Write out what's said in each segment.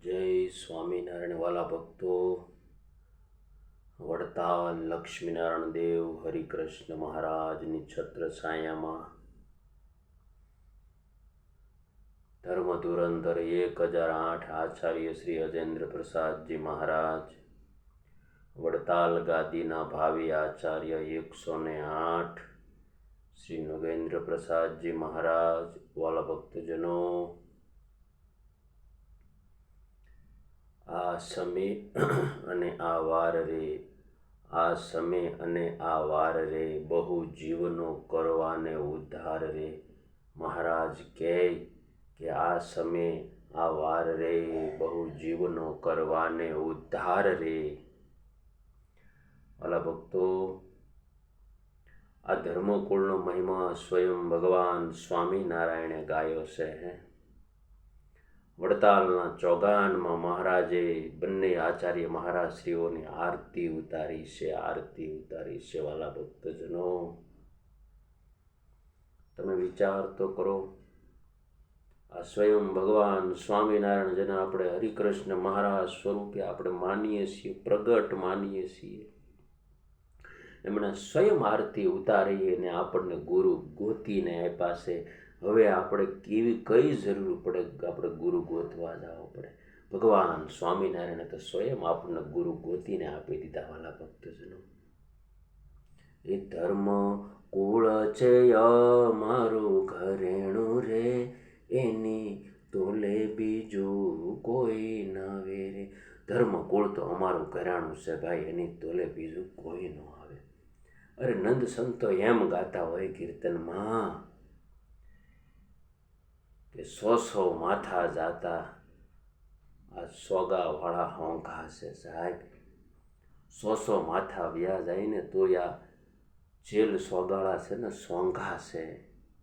જય સ્વામિનારાયણ વાલા ભક્તો. વડતાલ લક્ષ્મીનારાયણ દેવ હરિકૃષ્ણ મહારાજની છત્ર છાયામાં ધર્મ ધુરંધર 1008 આચાર્ય શ્રી અજેન્દ્ર પ્રસાદજી મહારાજ, વડતાલ ગાદીના ભાવિ આચાર્ય 108 શ્રી નગેન્દ્ર પ્રસાદજી મહારાજ, વાલા ભક્તજનો, આ સમય અને આ વાર રે, આ સમય અને આ વાર રે, બહુ જીવનો કરવાને ઉદ્ધાર રે. મહારાજ કહે કે આ સમય આ વાર રે, બહુ જીવનો કરવાને ઉદ્ધાર રે. વાલા ભક્તો, આ ધર્મકુળનો મહિમા સ્વયં ભગવાન સ્વામિનારાયણે ગાયો છે. વડતાલના ચોગાનમાં મહારાજે બંને આચાર્ય મહારાજશ્રીઓની આરતી ઉતારી છે. આરતી ઉતારી છે. વાલા ભક્તજનો, તમે વિચાર તો કરો, આ સ્વયં ભગવાન સ્વામિનારાયણ જેને આપણે હરિકૃષ્ણ મહારાજ સ્વરૂપે આપણે માનીએ છીએ, પ્રગટ માનીએ છીએ, એમણે સ્વયં આરતી ઉતારી અને આપણને ગુરુ ગોતીને આપ્યા છે. હવે આપણે કઈ જરૂર પડે આપણે ગુરુ ગોતવા જવા પડે? ભગવાન સ્વામિનારાયણે તો સ્વયં આપણને ગુરુ ગોતીને આપી દીધા. વાલા ભક્તજનો, એ ધર્મ કુળ છે મારું ઘરેણું રે, એની તોલે બીજું કોઈ ના વેરે. ધર્મ કુળ તો અમારું ઘરાણું છે ભાઈ, એની તોલે બીજું કોઈ ન આવે. અરે નંદ સંતો એમ ગાતા હોય કીર્તનમાં કે 100 માથા જાતા આ સોગાવાળા હોંઘા છે સાહેબ. 100 માથા વ્યા જાય ને તો આ જેલ સોગાળા છે ને સોંઘા છે.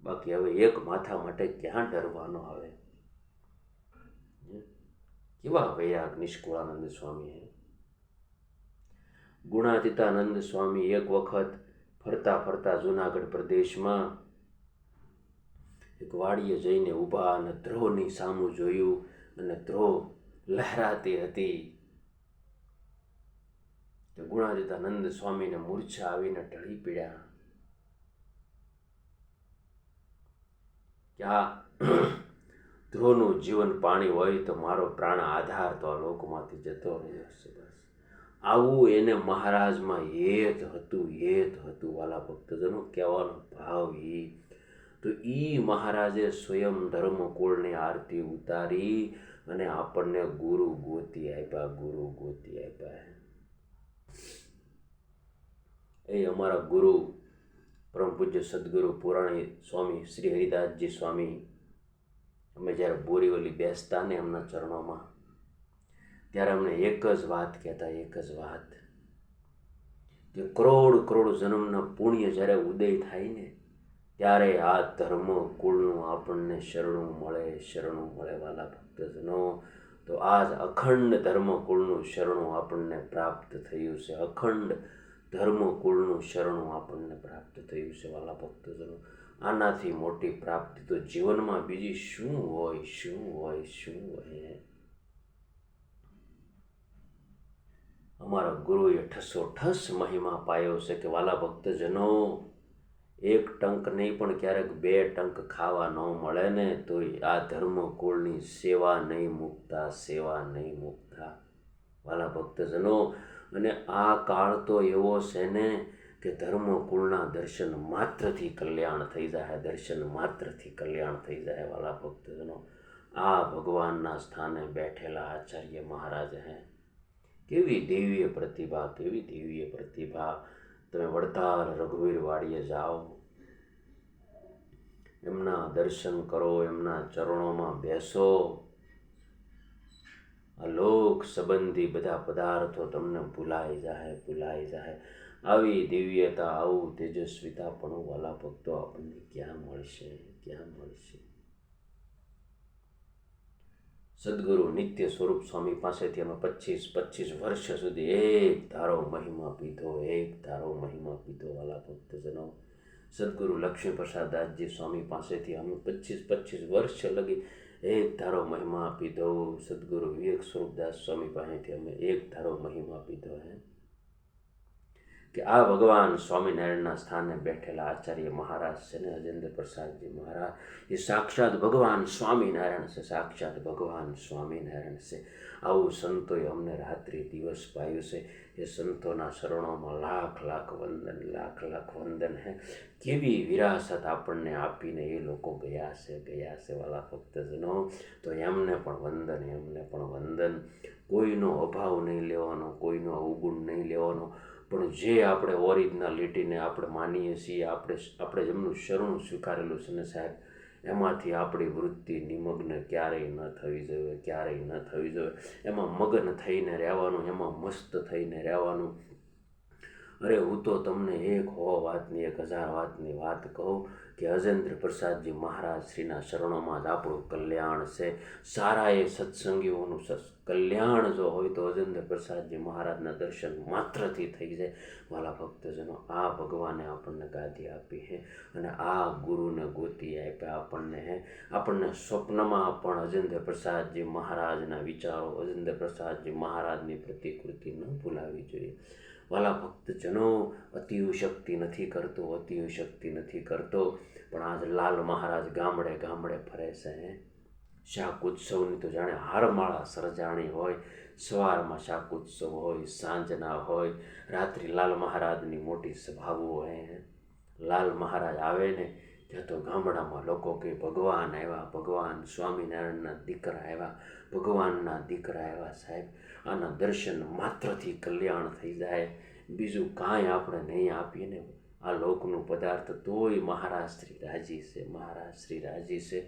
બાકી હવે એક માથા માટે ક્યાં ડરવાનો આવે? કેવા વૈરાગ નિષ્કુળાનંદ સ્વામી. ગુણાતીતાનંદ સ્વામી એક વખત ફરતા ફરતા જુનાગઢ પ્રદેશમાં એક વાડીએ જઈને ઊભા અને ધ્રોની સામું જોયું અને ધ્રો લહેરાતી હતી. તો ગુણાતીતાનંદ સ્વામીને મૂર્છા આવીને ઢળી પડ્યા કે આ ધ્રોનું જીવન પાણી હોય તો મારો પ્રાણ આધાર તો આ લોકમાંથી જતો રહ્યો છે. બસ આવું એને મહારાજમાં હેત હતું, હેત હતું. વાલા ભક્તજનો, કહેવાનો ભાવ તો ઈ મહારાજે સ્વયં ધર્મકુળની આરતી ઉતારી અને આપણને ગુરુ ગોતી આપ્યા, ગુરુ ગોતી આપ્યા. એ અમારા ગુરુ પરમ પૂજ્ય સદગુરુ પુરાણી સ્વામી શ્રી હરિદાસજી સ્વામી, અમે જ્યારે બોરીવલી બેસતા ને એમના ચરણોમાં, ત્યારે અમને એક જ વાત કહેતા, એક જ વાત કે કરોડ કરોડ જન્મના પુણ્ય જ્યારે ઉદય થાય ને ત્યારે આ ધર્મ કુળનું આપણને શરણું મળે, શરણું મળે. વાલા ભક્તજનો, તો આજ અખંડ ધર્મકુળનું શરણું આપણને પ્રાપ્ત થયું છે. અખંડ ધર્મકુળનું શરણું આપણને પ્રાપ્ત થયું છે. વાલા ભક્તજનો, આનાથી મોટી પ્રાપ્તિ તો જીવનમાં બીજી શું હોય, શું હોય, શું હોય? અમારા ગુરુએ ઠસોઠસ મહિમા પાયો છે કે વાલા ભક્તજનો, એક ટંક નહીં પણ ક્યારેક 2 ટંક ખાવા ન મળે ને તો આ ધર્મકુળની સેવા નહીં મૂકતા, સેવા નહીં મૂકતા. વાલા ભક્તજનો, અને આ કાળ તો એવો છે ને કે ધર્મકુળના દર્શન માત્રથી કલ્યાણ થઈ જાય, દર્શન માત્રથી કલ્યાણ થઈ જાય. વાલા ભક્તજનો, આ ભગવાનના સ્થાને બેઠેલા આચાર્ય મહારાજ હે. કેવી દિવ્ય પ્રતિભા, કેવી દિવ્ય પ્રતિભા. તમે વડતાલ રઘુવીર વાડીએ જાઓ, એમના દર્શન કરો, એમના ચરણોમાં બેસો, આ લોક સંબંધી બધા પદાર્થો તમને ભૂલાઈ જાય, ભૂલાઈ જાય. આવી દિવ્યતા, આવું તેજસ્વીતા પણ વાલા ભક્તો આપણને ક્યાં મળશે, ક્યાં મળશે? સદગુરુ નિત્ય સ્વરૂપ સ્વામી પાસેથી અમે 25 વર્ષ સુધી એક ધારો મહિમા પીધો, એક ધારો મહિમા પીધો. વાલા ભક્તજનો, સદગુરુ લક્ષ્મી પ્રસાદ દાસજી સ્વામી પાસેથી અમે 25 વર્ષ લગી એક ધારો મહિમા પીધો. સદગુરુ વિવેક સ્વરૂપદાસ સ્વામી પાસેથી અમે એક ધારો મહિમા પીધો કે આ ભગવાન સ્વામિનારાયણના સ્થાને બેઠેલા આચાર્ય મહારાજ છે ને, અજેન્દ્ર પ્રસાદજી મહારાજ, એ સાક્ષાત ભગવાન સ્વામિનારાયણ છે, સાક્ષાત ભગવાન સ્વામિનારાયણ છે. આવું સંતોએ અમને રાત્રિ દિવસ પાયું છે. એ સંતોના શરણોમાં લાખ લાખ વંદન, લાખ લાખ વંદન હે. કેવી વિરાસત આપણને આપીને એ લોકો ગયા છે વાલા ભક્તજનો. તો એમને પણ વંદન, એમને પણ વંદન. કોઈનો અભાવ નહીં લેવાનો, કોઈનો અવગુણ નહીં લેવાનો, પણ જે આપણે ઓરિજિનાલિટીને આપણે માનીએ છીએ, આપણે જેમનું શરણું સ્વીકારેલું છે ને સાહેબ, એમાંથી આપણી વૃત્તિ નિમગ્ન ક્યારેય ન થવી જોઈએ, ક્યારેય ન થવી જોઈએ. એમાં મગન થઈને રહેવાનું, એમાં મસ્ત થઈને રહેવાનું. અરે હું તો તમને 100 વાતની 1000 વાતની વાત કહું કે અજેન્દ્ર પ્રસાદજી મહારાજ શ્રીના શરણોમાં જ આપણું કલ્યાણ છે. સારા એ સત્સંગીઓનું કલ્યાણ જો હોય તો અજેન્દ્ર પ્રસાદજી મહારાજના દર્શન માત્રથી થઈ જાય. વાલા ભક્તજનો, આ ભગવાને આપણને ગાદી આપી છે અને આ ગુરુને ગોતી આપ્યા આપણને આપણને સ્વપ્નમાં પણ અજેન્દ્ર પ્રસાદજી મહારાજના વિચારો, અજેન્દ્ર પ્રસાદજી મહારાજની પ્રતિકૃતિ ન ભૂલાવી જોઈએ. વાલા ભક્તજનો, અતિશક્તિ નથી કરતો, અતિશક્તિ નથી કરતો, પણ આજ લાલ મહારાજ ગામડે ગામડે ફરે છે. શાક ઉત્સવની તો જાણે હારમાળા સર્જાણી હોય. સવારમાં શાક ઉત્સવ હોય, સાંજના હોય, રાત્રિ લાલ મહારાજની મોટી સભાઓ હોય. લાલ મહારાજ આવે ને ત્યાં તો ગામડામાં લોકો કે ભગવાન આવ્યા, ભગવાન સ્વામિનારાયણના દીકરા આવ્યા, ભગવાનના દીકરા આવ્યા. સાહેબ, આના દર્શન માત્રથી કલ્યાણ થઈ જાય. બીજું કાંઈ આપણે નહીં આપીએ ને આ લોકનું પદાર્થ, તોય મહારાજ શ્રી રાજી છે, મહારાજ શ્રી રાજી છે.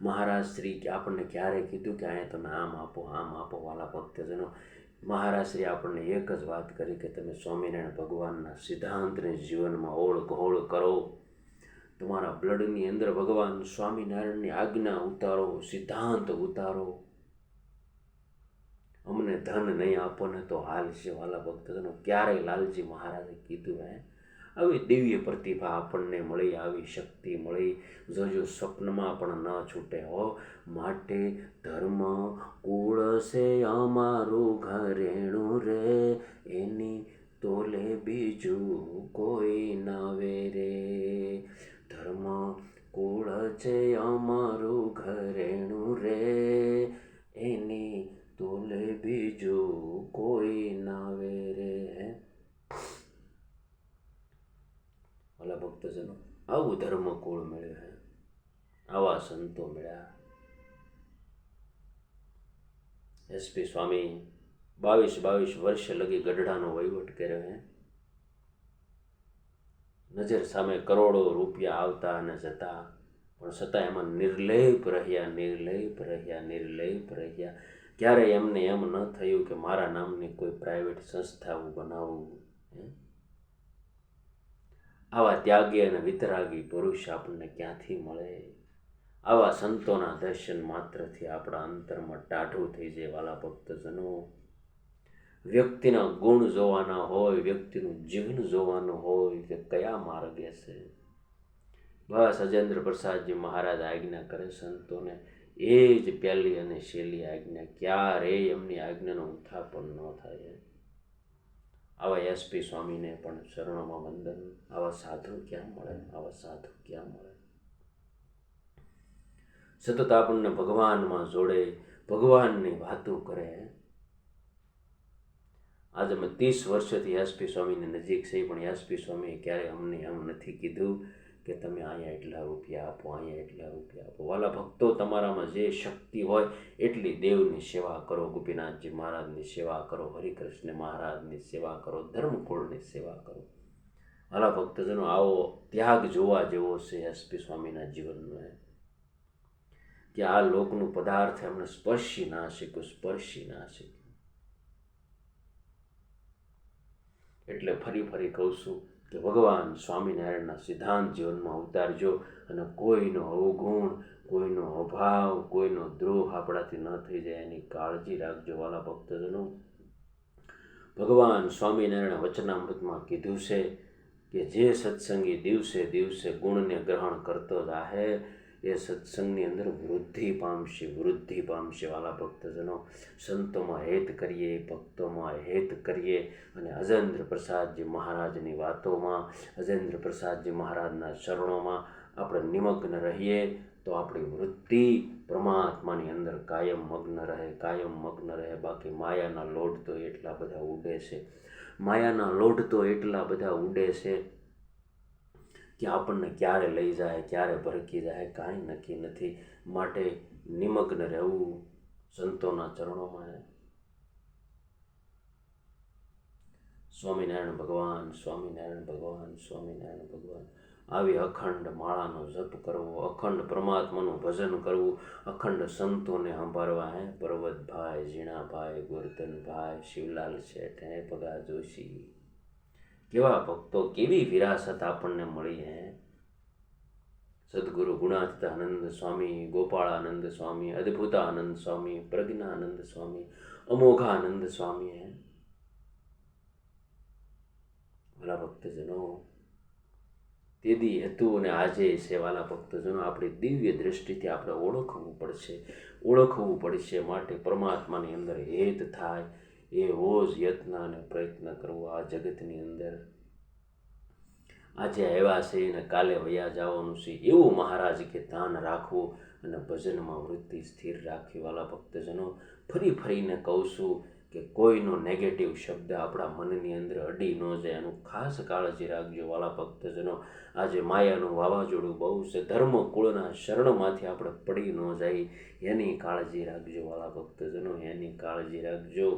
મહારાજ શ્રી આપણને ક્યારે કીધું કે અહીંયા તમે આમ આપો, આમ આપો? વાલા ભક્તજનો, મહારાજ શ્રી આપણને એક જ વાત કરી કે તમે સ્વામિનારાયણ ભગવાનના સિદ્ધાંતને જીવનમાં ઓળઘોળ કરો. તમારા બ્લડની અંદર ભગવાન સ્વામિનારાયણની આજ્ઞા ઉતારો, સિદ્ધાંત ઉતારો. અમને ધન નહીં આપો ને તો હાલ છે. વાલા ભક્તજનો, ક્યારેય લાલજી મહારાજે કીધું આવી દિવ્ય પ્રતિભા આપણને મળી, આવી શક્તિ મળી. જોજો સ્વપ્નમાં પણ ન છૂટે હો. માટે ધર્મ કુળ છે અમારું ઘરેણું રે, એની તોલે બીજું કોઈ નવે રે. ધર્મ કુળ છે અમારું ઘરેણું રે, એની તોલે બીજું કોઈ નાવે રે. વાલા ભક્તજનો, આવું ધર્મકુળ મળ્યું હે, આવા સંતો મળ્યા. એસપી સ્વામી 22 વર્ષ લગી ગઢડાનો વહીવટ કર્યો હે. નજર સામે કરોડો રૂપિયા આવતા અને જતા, પણ છતાં એમાં નિર્લેપ રહ્યા, નિર્લેપ રહ્યા, નિર્લેપ રહ્યા. ક્યારેય એમને એમ ન થયું કે મારા નામની કોઈ પ્રાઇવેટ સંસ્થા બનાવવું. આવા ત્યાગી અને વિતરાગી પુરુષ આપણને ક્યાંથી મળે? આવા સંતોના દર્શન માત્રથી આપણા અંતરમાં ટાઢું થઈ જાય. વાલા ભક્તજનો, વ્યક્તિના ગુણ જોવાના હોય, વ્યક્તિનું જીવન જોવાનું હોય કે કયા માર્ગે છે. બસ અજેન્દ્ર પ્રસાદજી મહારાજ આજ્ઞા કરે સંતોને, એ જ પહેલી અને છેલ્લી આજ્ઞા. ક્યારેય એમની આજ્ઞાનું ઉત્થાપન ન થાય. આવા એસપી સ્વામીને પણ શરણોમાં વંદન. આવા સાધુ ક્યાં મળે? આવા સાધુ ક્યાં મળે? સતત આપણને ભગવાનમાં જોડે, ભગવાનની વાતો કરે. આજે અમે 30 વર્ષથી એસપી સ્વામીની નજીક છે, પણ એસપી સ્વામીએ ક્યારેય અમને એમ નથી કીધું કે તમે અહીંયા એટલા રૂપિયા આપો, અહીંયા એટલા રૂપિયા આપો. વાલા ભક્તો, તમારામાં જે શક્તિ હોય એટલી દેવની સેવા કરો, ગોપીનાથજી મહારાજની સેવા કરો, હરિકૃષ્ણ મહારાજની સેવા કરો, ધર્મકુળની સેવા કરો. વાલા ભક્તજનો, આવો ત્યાગ જોવા જેવો છે એસપી સ્વામીના જીવનનો, કે આ લોકનું પદાર્થ એમને સ્પર્શી ના શક્યું, સ્પર્શી ના શક્યું. એટલે ફરી કહું છું કે ભગવાન સ્વામિનારાયણના સિદ્ધાંત જીવનમાં ઉતારજો અને કોઈનો અવગુણ, કોઈનો અભાવ, કોઈનો દ્રોહ આપણાથી ન થઈ જાય એની કાળજી રાખજો. વાલા ભક્તજનો, ભગવાન સ્વામિનારાયણ વચનામૃતમાં કીધું છે કે જે સત્સંગી દિવસે દિવસે ગુણને ગ્રહણ કરતો જાહે એ સત્સંગની અંદર વૃદ્ધિ પામશે વાલા ભક્તજનો. સંતોમાં હેત કરીએ, ભક્તોમાં હેત કરીએ અને અજેન્દ્ર પ્રસાદજી મહારાજની વાતોમાં, અજેન્દ્ર પ્રસાદજી મહારાજના ચરણોમાં આપણે નિમગ્ન રહીએ તો આપણી વૃત્તિ પરમાત્માની અંદર કાયમ મગ્ન રહે. બાકી માયાના લોઢ તો એટલા બધા ઉડે છે કે આપણને ક્યારે લઈ જાય, ક્યારે ભરકી જાય, કાંઈ નક્કી નથી. માટે નિમગ્ન રહેવું સંતોના ચરણોમાં. સ્વામિનારાયણ ભગવાન. આવી અખંડ માળાનો જપ કરવો, અખંડ પરમાત્માનું ભજન કરવું, અખંડ સંતોને સંભાળવા. પર્વતભાઈ, ઝીણાભાઈ, ગોરધનભાઈ, શિવલાલ શેઠ, પગા જોશી, કેવા ભક્તો, કેવી વિરાસત આપણને મળી. સદગુરુ ગુણાતીતાનંદ સ્વામી, ગોપાળાનંદ સ્વામી, અદ્ભુતાનંદ સ્વામી, પ્રજ્ઞાનંદ સ્વામી, અમોઘાનંદ સ્વામી. વાલા ભક્તજનો, તે દી હતું અને આજે છે. વાલા ભક્તજનો, આપણી દિવ્ય દૃષ્ટિથી આપણે ઓળખવું પડશે. માટે પરમાત્માની અંદર હેત થાય એવો જ યત્ન અને પ્રયત્ન કરવો. આ જગતની અંદર આજે આવ્યા છે અને કાલે વયા જવાનું છે એવું મહારાજ કે ધ્યાન રાખવું અને ભજનમાં વૃત્તિ સ્થિર રાખવી. વાલા ભક્તજનો, ફરીને કહું છું કે કોઈનો નેગેટિવ શબ્દ આપણા મનની અંદર અડી ન જાય, એનું ખાસ કાળજી રાખજો. વાલા ભક્તજનો, આજે માયાનું વાવાઝોડું બહુ છે, ધર્મકુળના શરણમાંથી આપણે પડી ન જાય એની કાળજી રાખજો. વાલા ભક્તજનો, એની કાળજી રાખજો.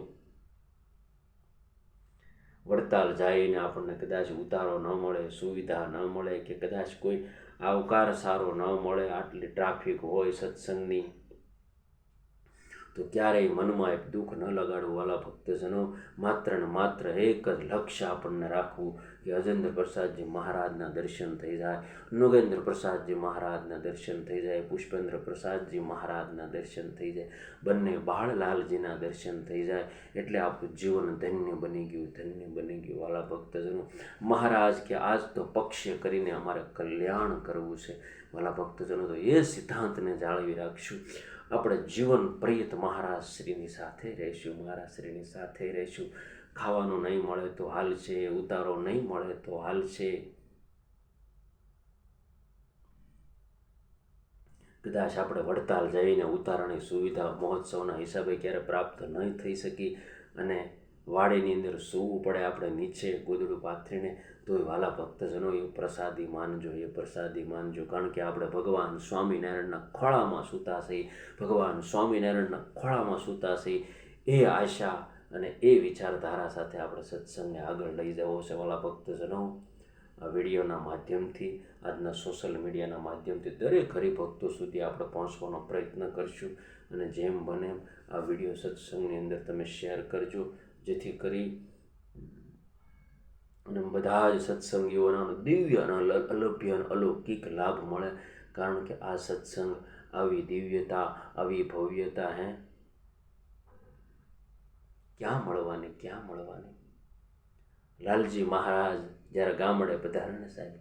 વડતાલ જઈને આપણને કદાચ ઉતારો ન મળે, સુવિધા ન મળે, કે કદાચ કોઈ આવકાર સારો ન મળે, આટલી ટ્રાફિક હોય સત્સંગની, તો ક્યારેય મનમાં એક દુઃખ ન લગાડવું. વાલા ભક્તજનો, માત્ર ને માત્ર એક જ લક્ષ્ય આપણને રાખવું કે અજેન્દ્ર પ્રસાદજી મહારાજના દર્શન થઈ જાય, નોગેન્દ્ર પ્રસાદજી મહારાજના દર્શન થઈ જાય, પુષ્પેન્દ્ર પ્રસાદજી મહારાજના દર્શન થઈ જાય, બંને બાળલાલજીના દર્શન થઈ જાય એટલે આપણું જીવન ધન્ય બની ગયું. વાલા ભક્તજનો, મહારાજ કે આજ તો પક્ષ કરીને અમારે કલ્યાણ કરવું છે. વાલા ભક્તજનો, તો એ સિદ્ધાંતને જાળવી રાખશું. આપણે જીવન પ્રિયત મહારાજશ્રીની સાથે રહીશું. ખાવાનું નહીં મળે તો હાલશે, ઉતારો નહીં મળે તો હાલશે. કદાચ આપણે વડતાલ જઈને ઉતારાની સુવિધા મહોત્સવના હિસાબે ક્યારે પ્રાપ્ત નહીં થઈ શકી અને વાડીની અંદર સૂવું પડે આપણે નીચે ગોદડું પાથરીને, તો વાલા ભક્તજનો, એ પ્રસાદી માનજો. કારણ કે આપણે ભગવાન સ્વામિનારાયણના ખોળામાં સૂતા છીએ. એ આશા અને એ વિચારધારા સાથે આપણે સત્સંગને આગળ લઈ જવો છે. વાલા ભક્તજનો, આ વિડીયોના માધ્યમથી, આજના સોશિયલ મીડિયાના માધ્યમથી દરેક હરિભક્તો સુધી આપણે પહોંચવાનો પ્રયત્ન કરશું. અને જેમ બને આ વિડીયો સત્સંગની અંદર તમે શેર કરજો, જેથી કરી અને બધા જ સત્સંગીઓનો દિવ્ય અને અલભ્ય અને અલૌકિક લાભ મળે. કારણ કે આ સત્સંગ, આવી દિવ્યતા, આવી ભવ્યતા ક્યાં મળવાની. લાલજી મહારાજ જ્યારે ગામડે પધારે સાહેબ,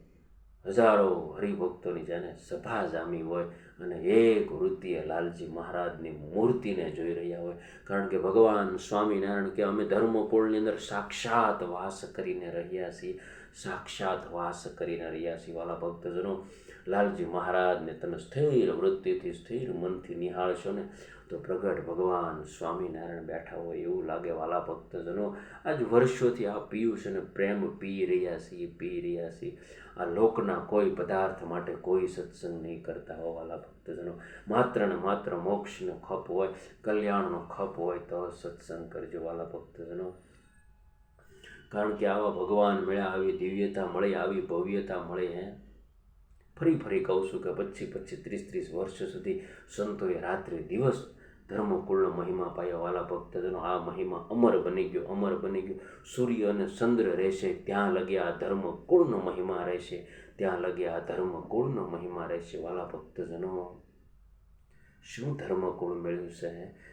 હજારો હરિભક્તોની જેને સભા જામી હોય અને એક વૃત્તિએ લાલજી મહારાજની મૂર્તિને જોઈ રહ્યા હોય. કારણ કે ભગવાન સ્વામિનારાયણ કે અમે ધર્મકુળની અંદર સાક્ષાત વાસ કરીને રહ્યા છીએ. વાલા ભક્તજનો, લાલજી મહારાજને તમે સ્થિર વૃત્તિથી, સ્થિર મનથી નિહાળશો ને તો પ્રગટ ભગવાન સ્વામિનારાયણ બેઠા હોય એવું લાગે. વાલા ભક્તજનો, આજ વર્ષોથી આ પિયુષ અને પ્રેમ પી રહ્યા છીએ. આ લોકના કોઈ પદાર્થ માટે કોઈ સત્સંગ નહીં કરતા હો. વાલા ભક્તજનો, માત્ર ને માત્ર મોક્ષનો ખપ હોય, કલ્યાણનો ખપ હોય તો સત્સંગ કરજો. વાલા ભક્તજનો, કારણ કે આવા ભગવાન મળ્યા, આવી દિવ્યતા મળી, આવી ભવ્યતા મળી. ફરી કહું છું કે 25-30 વર્ષ સુધી સંતોએ રાત્રિ દિવસ ધર્મકુળનો મહિમા પાયો. વાલા ભક્તજનો, આ મહિમા અમર બની ગયો. સૂર્ય અને ચંદ્ર રહેશે ત્યાં લગે આ ધર્મકુળનો મહિમા રહેશે. વાલા ભક્તજનો, શું ધર્મકુળ મળ્યું છે?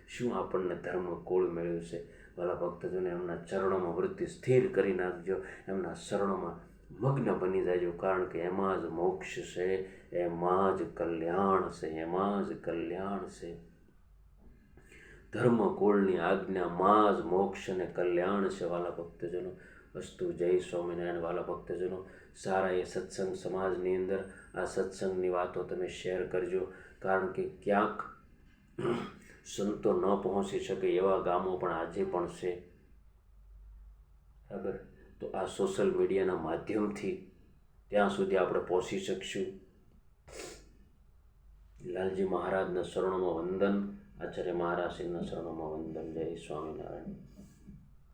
શું આપણને ધર્મકુળ મળ્યું છે? વાલા ભક્તજનો, એમના ચરણોમાં વૃત્તિ સ્થિર કરી નાખજો. એમના ચરણોમાં મગ્ન બની જાજો, કારણ કે એમાં જ મોક્ષ છે, એમાં જ કલ્યાણ છે, એમાં જ કલ્યાણ છે. ધર્મકુળની આજ્ઞામાં જ મોક્ષ અને કલ્યાણ છે વાલા ભક્તજનો. અસ્તુ. જય સ્વામિનારાયણ વાલા ભક્તજનો. સારા એ સત્સંગ સમાજની અંદર આ સત્સંગની વાતો તમે શેર કરજો, કારણ કે ક્યાંક સંતો ન પહોંચી શકે એવા ગામો પણ આજે પણ છે, બરાબર. તો આ સોશિયલ મીડિયાના માધ્યમથી ત્યાં સુધી આપણે પહોંચી શકશું. લાલજી મહારાજના શરણોમાં વંદન, આચાર્ય મહારાજશ્રીના શરણોમાં વંદન. જય સ્વામિનારાયણ.